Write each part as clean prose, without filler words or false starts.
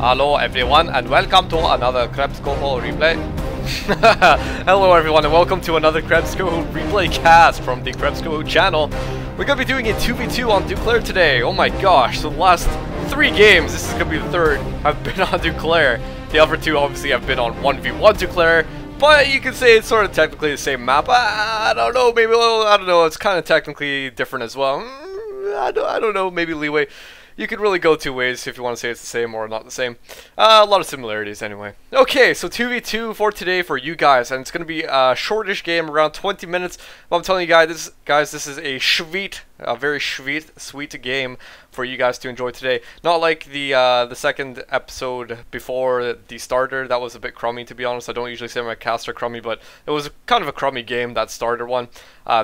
Hello everyone and welcome to another Krebs-Go replay. Hello everyone and welcome to another Krebs-Go replay cast from the Krebs-Go channel. We're going to be doing a 2v2 on Duclair today. Oh my gosh, so the last 3 games, this is going to be the third, I've been on Duclair. The other 2 obviously have been on 1v1 Duclair, but you can say it's sort of technically the same map. I don't know, maybe, I don't know, it's kind of technically different as well. I don't know, maybe leeway. You could really go 2 ways if you want to say it's the same or not the same. A lot of similarities anyway. Okay, so 2v2 for today for you guys, and it's going to be a shortish game, around 20 minutes. But I'm telling you guys, this is a very sweet game for you guys to enjoy today. Not like the second episode before the starter. That was a bit crummy, to be honest. I don't usually say my casts are crummy, but it was kind of a crummy game, that starter one,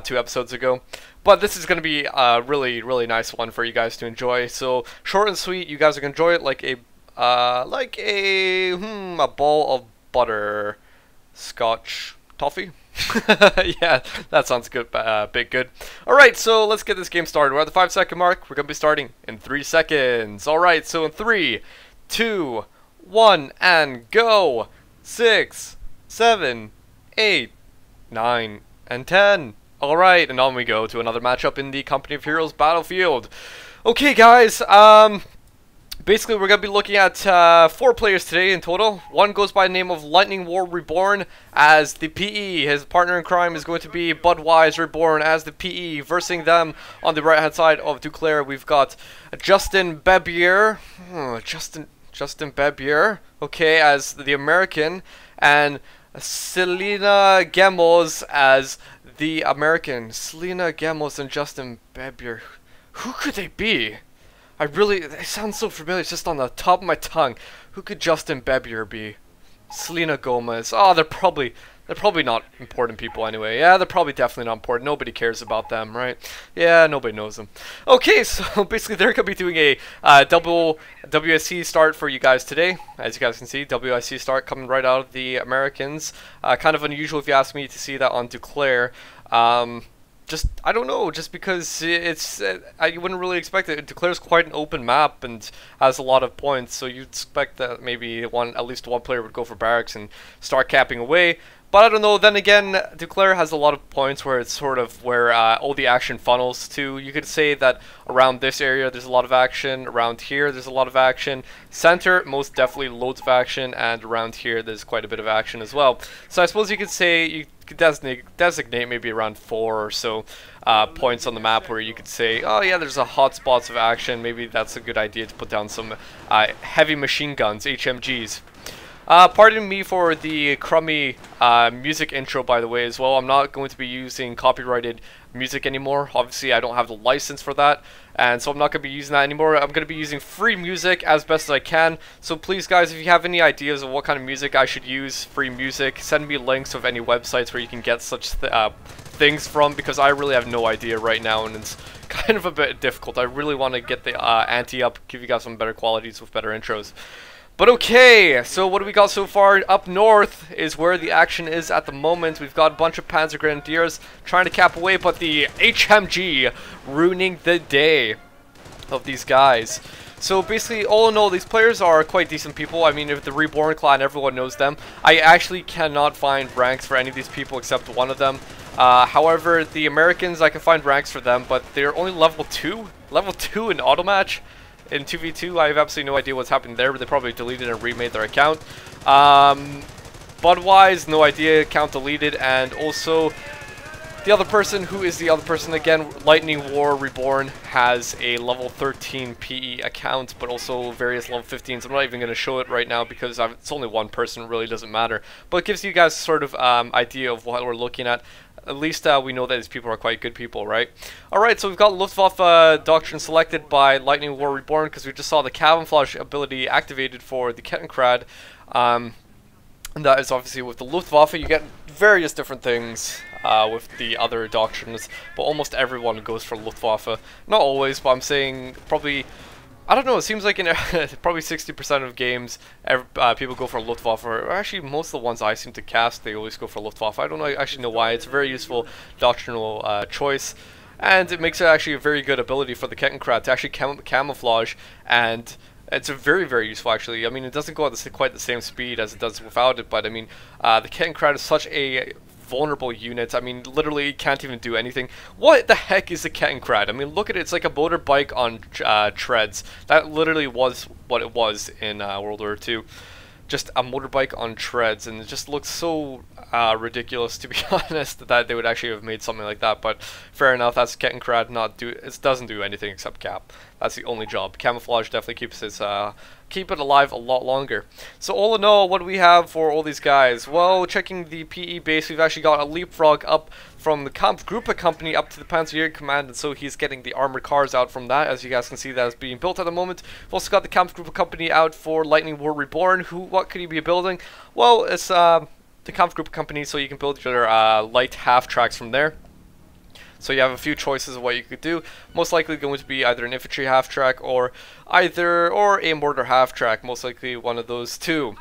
2 episodes ago. But this is going to be a really nice one for you guys to enjoy. So short and sweet, you guys are going to enjoy it like a bowl of butter scotch toffee. Yeah, that sounds good, big good. Alright, so let's get this game started. We're at the 5-second mark. We're going to be starting in 3 seconds. Alright, so in 3, 2, 1, and go! 6, 7, 8, 9, and 10. Alright, and on we go to another matchup in the Company of Heroes battlefield. Okay guys, basically we're going to be looking at 4 players today in total. One goes by the name of LightningWarReborn as the PE. His partner in crime is going to be BudwiseReborn as the PE. Versing them on the right hand side of Duclair, we've got JustinBebier. JustinBebier, okay, as the American, and SelenaGemoz as the American. SelenaGemoz and JustinBebier. Who could they be? They sound so familiar, it's just on the top of my tongue. Who could JustinBebier be? Selena Gomez. Oh, they're probably not important people anyway. Yeah, they're probably definitely not important. Nobody cares about them, right? Yeah, nobody knows them. Okay, so basically they're going to be doing a double WSC start for you guys today. As you guys can see, WSC start coming right out of the Americans. Kind of unusual if you ask me to see that on Duclair. I don't know, just because it's, I wouldn't really expect it. Duclair's quite an open map and has a lot of points, so you'd expect that maybe at least one player would go for barracks and start capping away. But I don't know, then again, Duclair has a lot of points where it's sort of where all the action funnels to. You could say that around this area there's a lot of action, around here there's a lot of action, center most definitely loads of action, and around here there's quite a bit of action as well. So I suppose you could say, you could designate maybe around 4 or so points on the map where you could say, oh yeah, there's a hot spots of action. Maybe that's a good idea to put down some heavy machine guns, HMGs. Pardon me for the crummy music intro, by the way, as well. I'm not going to be using copyrighted music anymore. Obviously, I don't have the license for that, and so I'm not going to be using that anymore. I'm going to be using free music as best as I can. So please, guys, if you have any ideas of what kind of music I should use, free music, send me links of any websites where you can get such things from, because I really have no idea right now, and it's kind of a bit difficult. I really want to get the ante up, give you guys some better qualities with better intros. But okay, so what do we got so far? Up north is where the action is at the moment. We've got a bunch of Panzer Grenadiers trying to cap away, but the HMG ruining the day of these guys. So basically, all in all, these players are quite decent people. I mean, if the Reborn clan, everyone knows them. I actually cannot find ranks for any of these people except one of them. However, the Americans, I can find ranks for them, but they're only level 2? Level 2 in auto match? In 2v2, I have absolutely no idea what's happened there, but they probably deleted and remade their account. Budwise, no idea, account deleted, and also the other person, who is the other person again, LightningWarReborn, has a level 13 PE account, but also various level 15s. I'm not even going to show it right now because it's only one person, it really doesn't matter. But it gives you guys sort of idea of what we're looking at. At least we know that these people are quite good people, right? Alright, so we've got Luftwaffe doctrine selected by LightningWarReborn because we just saw the camouflage ability activated for the Kettenkrad. And that is obviously with the Luftwaffe. You get various different things with the other doctrines, but almost everyone goes for Luftwaffe. Not always, but I'm saying probably, I don't know, it seems like in probably 60% of games, people go for Luftwaffe, or actually most of the ones I seem to cast, they always go for Luftwaffe. I don't actually know why. It's a very useful doctrinal choice, and it makes it actually a very good ability for the Kettenkrad to actually camouflage and It's a very useful actually. I mean, it doesn't go at quite the same speed as it does without it, but I mean, the Kettenkrad is such a vulnerable unit. I mean, literally it can't even do anything. What the heck is a Kettenkrad? I mean, look at it. It's like a motorbike on treads. That literally was what it was in World War II. Just a motorbike on treads, and it just looks so ridiculous, to be honest, that they would actually have made something like that. But fair enough, that's Kettenkrad. It doesn't do anything except cap. That's the only job. Camouflage definitely keeps its keep it alive a lot longer. So all in all, what do we have for all these guys? Well, checking the PE base, we've actually got a leapfrog up from the Kampfgruppe company up to the Panzerjäger command, and so he's getting the armored cars out from that. As you guys can see, that is being built at the moment. We've also got the Kampfgruppe company out for LightningWarReborn. What could he be building? Well, it's the Kampfgruppe company, so you can build your light half tracks from there. So you have a few choices of what you could do. Most likely going to be either an infantry half track or a mortar half track. Most likely one of those two.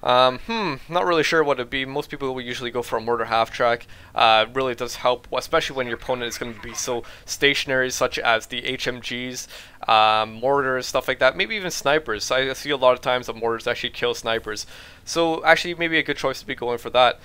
Not really sure what it'd be. Most people will usually go for a mortar half track. Really does help, especially when your opponent is going to be so stationary, such as the HMGs, mortars, stuff like that. Maybe even snipers. I see a lot of times that mortars actually kill snipers. So actually, maybe a good choice to be going for that.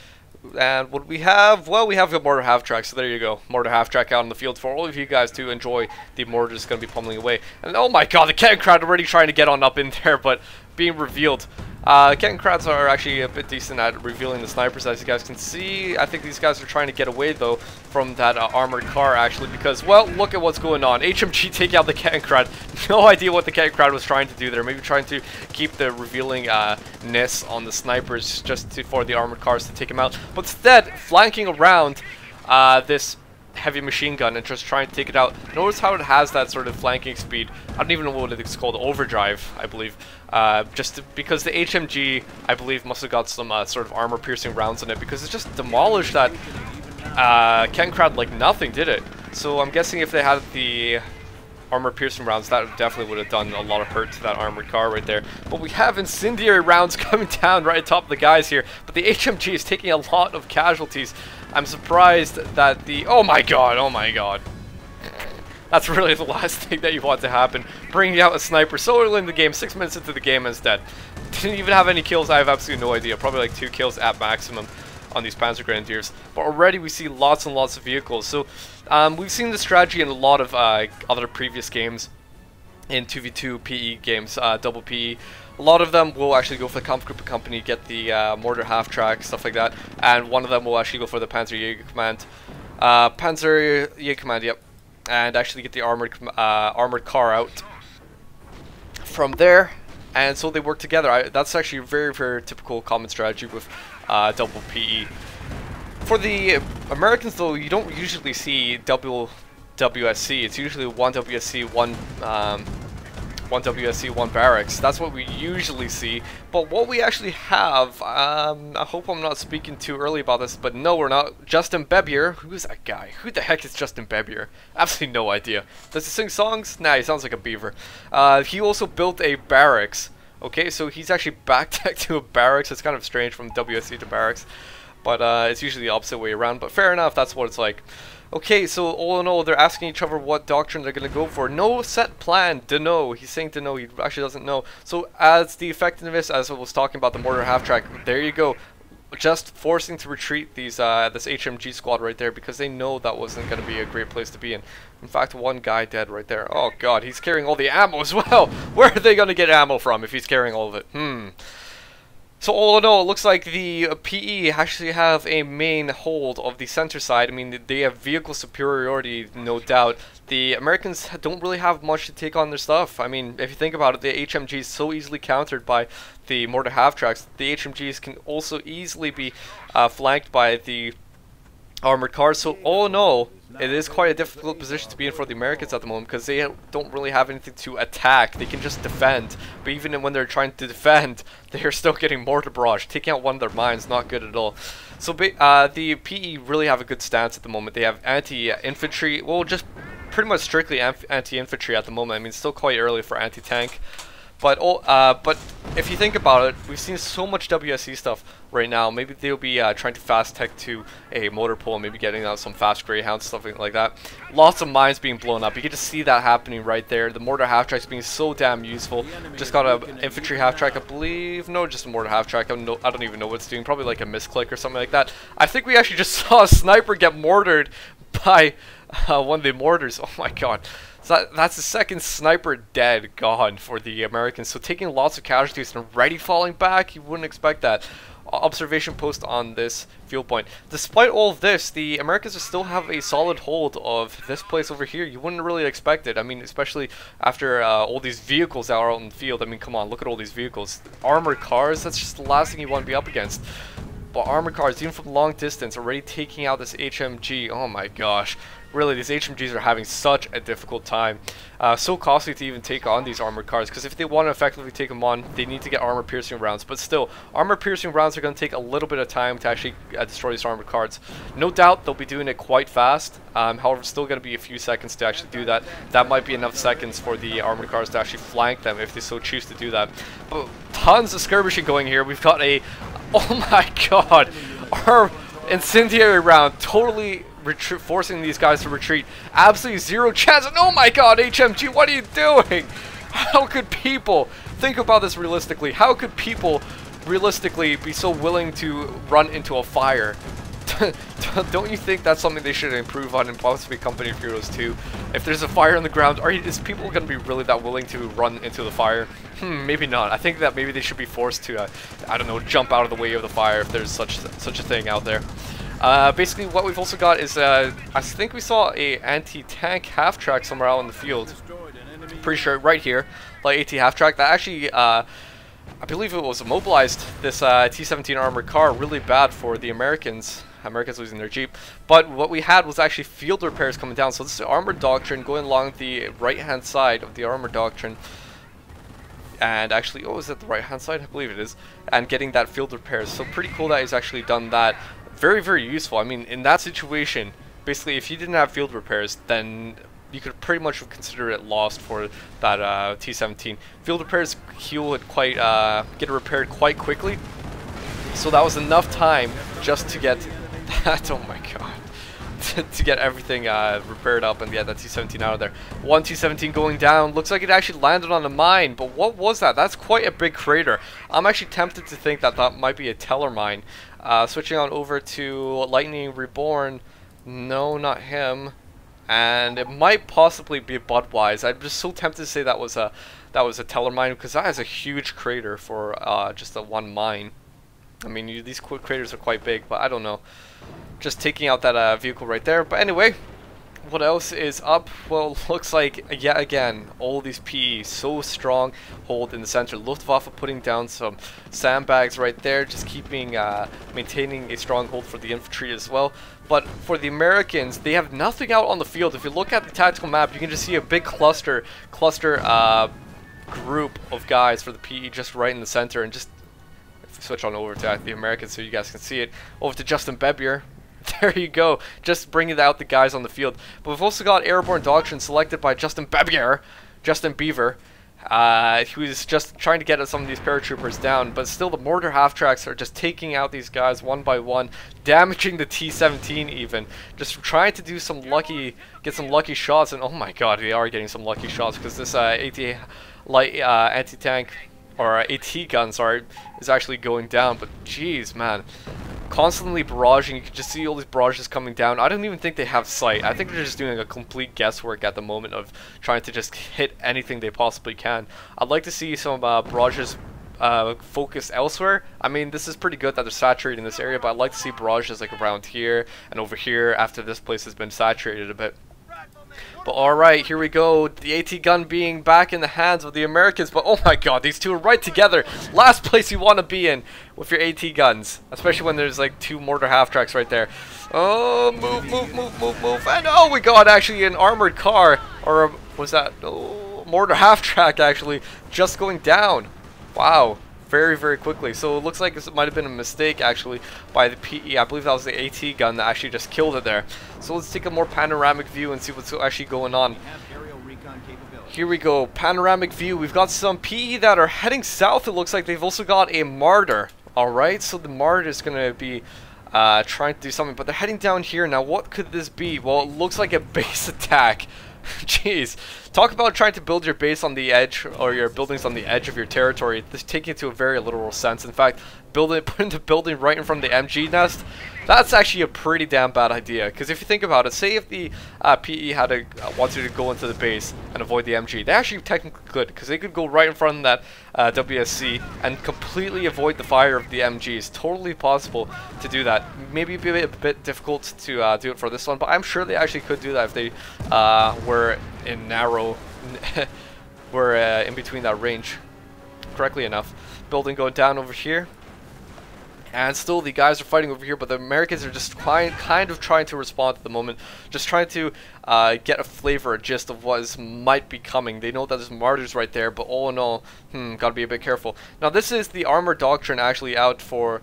And what we have? Well, we have a mortar half track, so there you go. Mortar half track out in the field for all of you guys to enjoy. The mortar is going to be pummeling away. And oh my god, the Kettenkrad already trying to get on up in there, but being revealed. Kettenkrads are actually a bit decent at revealing the snipers, as you guys can see. I think these guys are trying to get away, though, from that armored car, actually, because, well, look at what's going on. HMG take out the Kettenkrad. No idea what the Kettenkrad was trying to do there. Maybe trying to keep the revealing-ness on the snipers just for the armored cars to take him out. But instead, flanking around this heavy machine gun and just trying to take it out. Notice how it has that sort of flanking speed. I don't even know what it's called, overdrive, I believe. Because the HMG, I believe, must have got some sort of armor-piercing rounds in it, because it just demolished that Kettenkrad like nothing, did it? So I'm guessing if they had the armor-piercing rounds, that definitely would have done a lot of hurt to that armored car right there. But we have incendiary rounds coming down right atop of the guys here, but the HMG is taking a lot of casualties. I'm surprised that the... Oh my god. That's really the last thing that you want to happen. Bringing out a sniper so early in the game, 6 minutes into the game, and is dead. Didn't even have any kills, I have absolutely no idea. Probably like 2 kills at maximum on these Panzer Grenadiers. But already we see lots and lots of vehicles. So we've seen this strategy in a lot of other previous games. In 2v2 PE games, double PE. A lot of them will actually go for the Kampfgruppe company, get the mortar half track, stuff like that. And one of them will actually go for the Panzerjäger command. Panzerjäger command, yep. And actually get the armored car out from there. And so they work together. That's actually a very typical common strategy with double PE. For the Americans, though, you don't usually see double WSC. It's usually one WSC, one WSC, one barracks. That's what we usually see. But what we actually have, I hope I'm not speaking too early about this, but no, we're not. JustinBebier, who is that guy? Who the heck is JustinBebier? Absolutely no idea. Does he sing songs? Nah, he sounds like a beaver. He also built a barracks. Okay, so he's actually backdecked to a barracks. It's kind of strange from WSC to barracks, but it's usually the opposite way around. But fair enough, that's what it's like. Okay, so all in all, they're asking each other what doctrine they're going to go for. No set plan, dunno. He's saying dunno, he actually doesn't know. So as the effectiveness, as I was talking about the mortar half-track, there you go. Just forcing to retreat these this HMG squad right there, because they know that wasn't going to be a great place to be in. In fact, one guy dead right there. Oh god, he's carrying all the ammo as well. Where are they going to get ammo from if he's carrying all of it? So all in all, it looks like the PE actually have a main hold of the center side. I mean, they have vehicle superiority, no doubt. The Americans don't really have much to take on their stuff. I mean, if you think about it, the HMG is so easily countered by the mortar half-tracks. The HMGs can also easily be flanked by the armored cars. So all in all, it is quite a difficult position to be in for the Americans at the moment, because they don't really have anything to attack. They can just defend. But even when they're trying to defend, they're still getting mortar barrage. Taking out one of their mines, not good at all. So the PE really have a good stance at the moment. They have anti-infantry, well, just pretty much strictly anti-infantry at the moment. I mean, it's still quite early for anti-tank. But if you think about it, we've seen so much WSC stuff right now. Maybe they'll be trying to fast tech to a motor pool, maybe getting out some fast Greyhounds, stuff like that. Lots of mines being blown up. You get to see that happening right there. The mortar half track's being so damn useful. Just got an infantry half track, I believe. No, just a mortar half track. I don't even know what it's doing. Probably like a misclick or something like that. I think we actually just saw a sniper get mortared by one of the mortars. Oh my god. So that's the second sniper dead, gone for the Americans. So taking lots of casualties and already falling back, you wouldn't expect that. Observation post on this field point. Despite all of this, the Americans still have a solid hold of this place over here. You wouldn't really expect it. I mean, especially after all these vehicles that are out in the field. I mean, come on, look at all these vehicles. Armored cars, that's just the last thing you want to be up against. But armored cars, even from long distance, already taking out this HMG. Oh my gosh. Really, these HMGs are having such a difficult time. So costly to even take on these armored cars, because if they want to effectively take them on, they need to get armor-piercing rounds. But still, armor-piercing rounds are going to take a little bit of time to actually destroy these armored cars. No doubt they'll be doing it quite fast. However, it's still going to be a few seconds to actually do that. That might be enough seconds for the armored cars to actually flank them if they so choose to do that. But tons of skirmishing going here. We've got a... Oh my god! Our incendiary round totally... forcing these guys to retreat. Absolutely zero chance. And oh my god, HMG, what are you doing? How could people think about this realistically? How could people realistically be so willing to run into a fire? Don't you think that's something they should improve on in possibly Company of Heroes 2? If there's a fire on the ground, is people going to be really that willing to run into the fire? Maybe not. I think that maybe they should be forced to, I don't know, jump out of the way of the fire if there's such a thing out there. Basically, what we've also got is, I think we saw a anti-tank half-track somewhere out in the field. Pretty sure right here, like AT half-track. That actually, I believe it was immobilized, this T-17 armored car, really bad for the Americans. Americans losing their Jeep. But what we had was actually field repairs coming down. So this is the armored doctrine going along the right-hand side of the armored doctrine. And actually, oh, is that the right-hand side? I believe it is. And getting that field repairs. So pretty cool that he's actually done that. Very, very useful. I mean, in that situation, basically, if you didn't have field repairs, then you could pretty much consider it lost for that T-17. Field repairs heal it quite, get it repaired quite quickly. So that was enough time just to get that. Oh my god. To get everything repaired up and get that T-17 out of there. One T-17 going down. Looks like it actually landed on a mine, but what was that? That's quite a big crater. I'm actually tempted to think that that might be a teller mine. Switching on over to LightningWarReborn. No, not him. And it might possibly be Budwise. I'm just so tempted to say that was a teller mine, because that is a huge crater for just a one mine. I mean, these craters are quite big, but I don't know. Just taking out that vehicle right there. But anyway, what else is up? Well, looks like yet again all these PE so strong hold in the center. Luftwaffe putting down some sandbags right there, just keeping maintaining a strong hold for the infantry as well. But for the Americans, they have nothing out on the field. If you look at the tactical map, you can just see a big cluster group of guys for the PE just right in the center. And just if we switch on over to the Americans so you guys can see it, over to JustinBebier. There you go, just bringing out the guys on the field. But we've also got Airborne Doctrine selected by JustinBebier, who's just trying to get some of these paratroopers down. But still, the mortar half-tracks are just taking out these guys one by one, damaging the T-17 even. Just trying to do some get some lucky shots, and oh my god, they are getting some lucky shots, because this AT light anti-tank, or AT gun, sorry, is actually going down. But jeez, man. Constantly barraging, you can just see all these barrages coming down. I don't even think they have sight. I think they're just doing a complete guesswork at the moment of trying to just hit anything they possibly can. I'd like to see some barrages focused elsewhere. I mean, this is pretty good that they're saturating this area, but I'd like to see barrages like around here and over here after this place has been saturated a bit. But alright, here we go. The AT gun being back in the hands of the Americans. But oh my god, these two are right together. Last place you want to be in with your AT guns. Especially when there's like two mortar half-tracks right there. Oh, move. And oh, we got actually an armored car. Or was that? Oh, mortar half-track actually just going down. Wow. Very, very quickly. So it looks like this might have been a mistake actually by the PE. I believe that was the AT gun that actually just killed it there. So let's take a more panoramic view and see what's actually going on. Here we go, panoramic view. We've got some PE that are heading south. It looks like they've also got a Martyr. Alright, so the Martyr is going to be trying to do something, but they're heading down here. Now, what could this be? Well, it looks like a base attack. Jeez. Talk about trying to build your base on the edge, or your buildings on the edge of your territory. This taking it to a very literal sense. In fact, putting the building right in front of the MG nest, that's actually a pretty damn bad idea. Because if you think about it, say if the PE had wanted to go into the base and avoid the MG, they actually technically could, because they could go right in front of that WSC and completely avoid the fire of the MG. It's totally possible to do that. Maybe it'd be a bit difficult to do it for this one, but I'm sure they actually could do that if they were in narrow, were in between that range correctly enough. Building going down over here. And still the guys are fighting over here, but the Americans are just kind of trying to respond at the moment. Just trying to get a flavor, a gist of what might be coming. They know that there's Martyrs right there, but all in all, gotta be a bit careful. Now this is the armor doctrine actually out for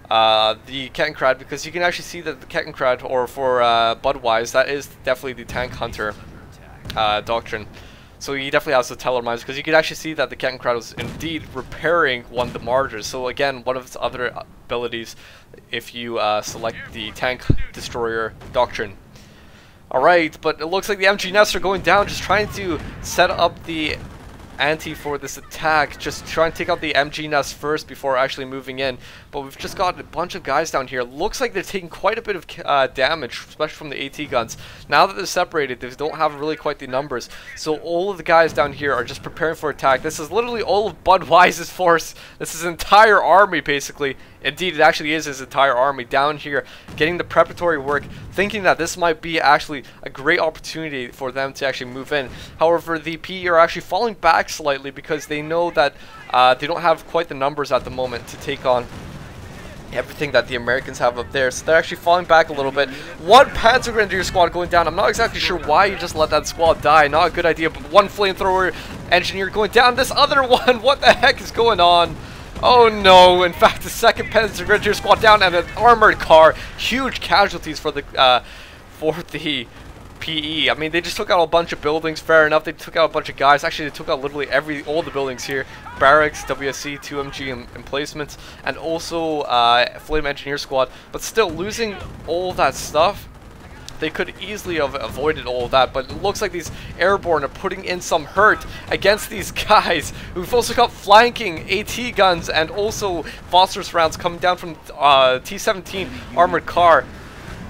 the Kettenkrad, because you can actually see that the Kettenkrad, or for Budwise, that is definitely the Tank Hunter doctrine. So he definitely has the Teller mines, because you can actually see that the Kettenkrad was indeed repairing one of the Martyrs. So again, one of its other abilities if you select the Tank Destroyer doctrine. Alright, but it looks like the MG nests are going down, just trying to set up the ante for this attack. Just try and take out the MG nest first before actually moving in. But we've just got a bunch of guys down here. Looks like they're taking quite a bit of damage, especially from the AT guns. Now that they're separated, they don't have really quite the numbers. So all of the guys down here are just preparing for attack. This is literally all of Budweise's force. This is his entire army, basically. Indeed, it actually is his entire army down here, getting the preparatory work, thinking that this might be actually a great opportunity for them to actually move in. However, the PE are actually falling back slightly because they know that they don't have quite the numbers at the moment to take on everything that the Americans have up there. So they're actually falling back a little bit. One Panzer Grenadier squad going down. I'm not exactly sure why you just let that squad die. Not a good idea, but one flamethrower engineer going down. This other one, what the heck is going on? Oh no, in fact the second Panzer Grenadier squad down and an armored car. Huge casualties for the PE. I mean, they just took out a bunch of buildings, fair enough. They took out a bunch of guys. Actually, they took out literally all the buildings here. Barracks, WSC, 2MG emplacements, and also Flame Engineer Squad. But still, losing all that stuff, they could easily have avoided all of that, but it looks like these airborne are putting in some hurt against these guys. We've also got flanking AT guns and also phosphorus rounds coming down from T-17 armored car.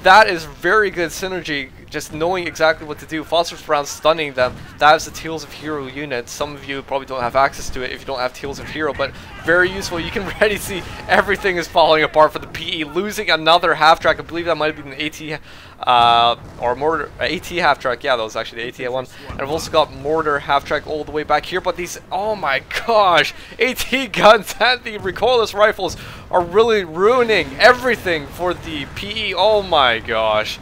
That is very good synergy, just knowing exactly what to do. Phosphorus rounds stunning them. That is the Tales of Hero unit. Some of you probably don't have access to it if you don't have Tales of Hero, but very useful. You can already see everything is falling apart for the PE, losing another half-track. I believe that might have been an AT or mortar, AT half-track. Yeah, that was actually the AT one. And I've also got mortar half-track all the way back here, but these, oh my gosh, AT guns and the recoilless rifles are really ruining everything for the PE. Oh my gosh.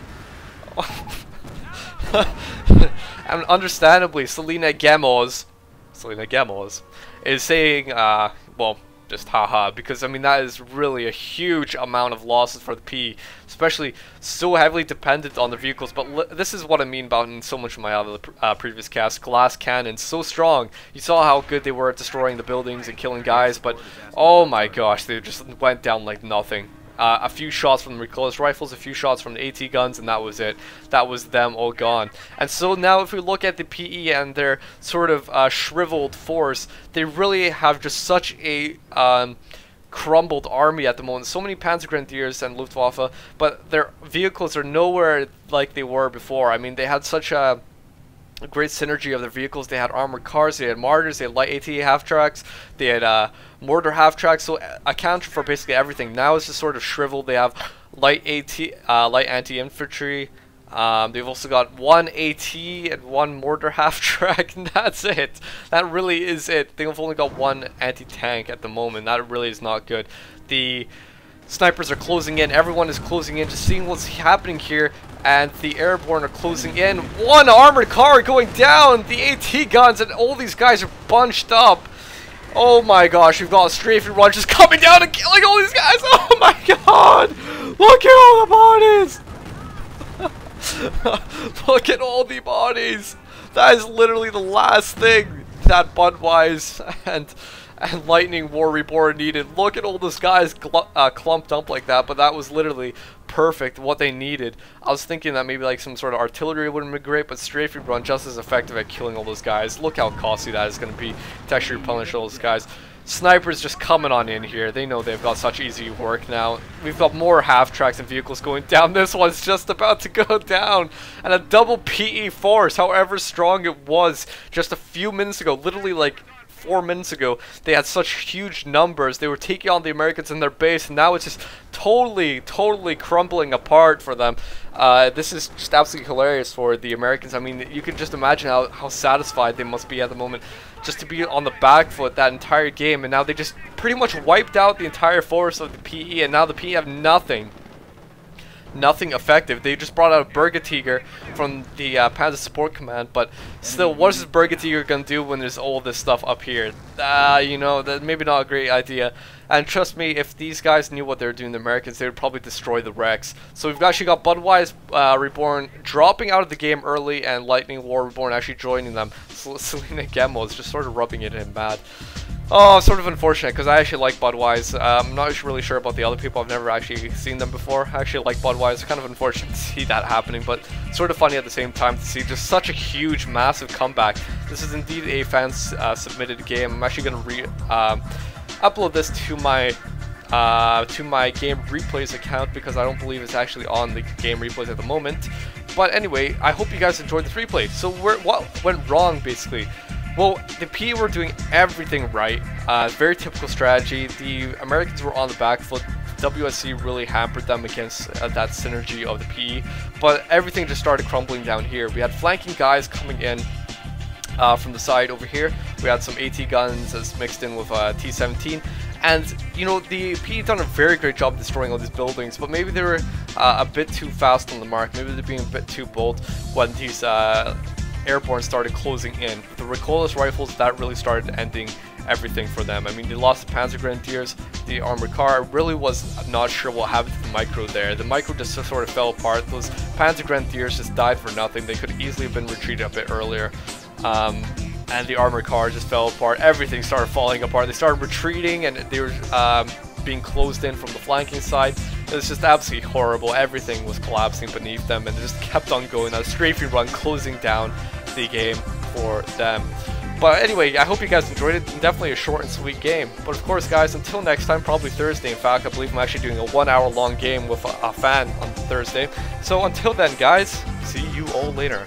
And understandably, SelenaGemoz is saying, well, just haha, because I mean that is really a huge amount of losses for the PE, especially so heavily dependent on the vehicles. But this is what I mean about in so much of my other previous casts. Glass cannons, so strong. You saw how good they were at destroying the buildings and killing guys, but oh my gosh, they just went down like nothing. A few shots from the recoilless rifles, a few shots from the AT guns, and that was it. That was them all gone. And so now if we look at the PE and their sort of shriveled force, they really have just such a crumbled army at the moment. So many Panzer Grenadiers and Luftwaffe, but their vehicles are nowhere like they were before. I mean, they had such a great synergy of their vehicles. They had armored cars, they had Martyrs, they had light AT half-tracks, they had mortar half-tracks, so accounted for basically everything. Now it's just sort of shriveled. They have light AT, light anti-infantry. They've also got one AT and one mortar half-track, and that's it. That really is it. They've only got one anti-tank at the moment. That really is not good. The snipers are closing in. Everyone is closing in, just seeing what's happening here. And the airborne are closing in. One armored car going down. The AT guns and all these guys are bunched up. Oh my gosh, we've got a strafing run just coming down and killing all these guys. Oh my god. Look at all the bodies. Look at all the bodies. That is literally the last thing that Budwise and LightningWarReborn needed. Look at all those guys clumped up like that, but that was literally perfect, what they needed. I was thinking that maybe like some sort of artillery would have been great, but strafing run just as effective at killing all those guys. Look how costly that is going to be to actually punish all those guys. Snipers just coming on in here. They know they've got such easy work now. We've got more half-tracks and vehicles going down. This one's just about to go down. And a double PE force, however strong it was just a few minutes ago, literally like 4 minutes ago, they had such huge numbers. They were taking on the Americans in their base, and now it's just totally crumbling apart for them. This is just absolutely hilarious for the Americans. I mean, you can just imagine how satisfied they must be at the moment, just to be on the back foot that entire game, and now they just pretty much wiped out the entire force of the PE, and now the PE have nothing effective. They just brought out a Bergetiger from the Panzer Support Command, but still, what is this Bergetiger gonna do when there's all this stuff up here? You know, that maybe not a great idea. And trust me, if these guys knew what they were doing, the Americans, they would probably destroy the Rex. So we've actually got BudwiseReborn dropping out of the game early, and LightningWarReborn actually joining them. SelenaGemoz just sort of rubbing it in bad. Oh, sort of unfortunate, because I actually like Budwise. I'm not really sure about the other people. I've never actually seen them before. I actually like Budwise. Kind of unfortunate to see that happening, but sort of funny at the same time to see just such a huge, massive comeback. This is indeed a fan-submitted game. I'm actually going to upload this to my game replays account, because I don't believe it's actually on the game replays at the moment. But anyway, I hope you guys enjoyed this replay. So what went wrong, basically? Well, the PE were doing everything right. Very typical strategy. The Americans were on the back foot. WSC really hampered them against that synergy of the PE. But everything just started crumbling down here. We had flanking guys coming in from the side over here. We had some AT guns as mixed in with T-17. And, you know, the PE done a very great job destroying all these buildings, but maybe they were a bit too fast on the mark. Maybe they're being a bit too bold when these airborne started closing in. With the recoilless rifles, that really started ending everything for them. I mean, they lost the Panzer Grenadiers, the armored car. I really was not sure what happened to the micro there. The micro just sort of fell apart. Those Panzer Grenadiers just died for nothing. They could easily have been retreated a bit earlier. And the armored car just fell apart. Everything started falling apart. They started retreating, and they were being closed in from the flanking side. It was just absolutely horrible. Everything was collapsing beneath them, and it just kept on going. A strafing run closing down the game for them. But anyway, I hope you guys enjoyed it. Definitely a short and sweet game. But of course, guys, until next time, probably Thursday. In fact, I believe I'm actually doing a 1 hour long game with a fan on Thursday. So until then, guys, see you all later.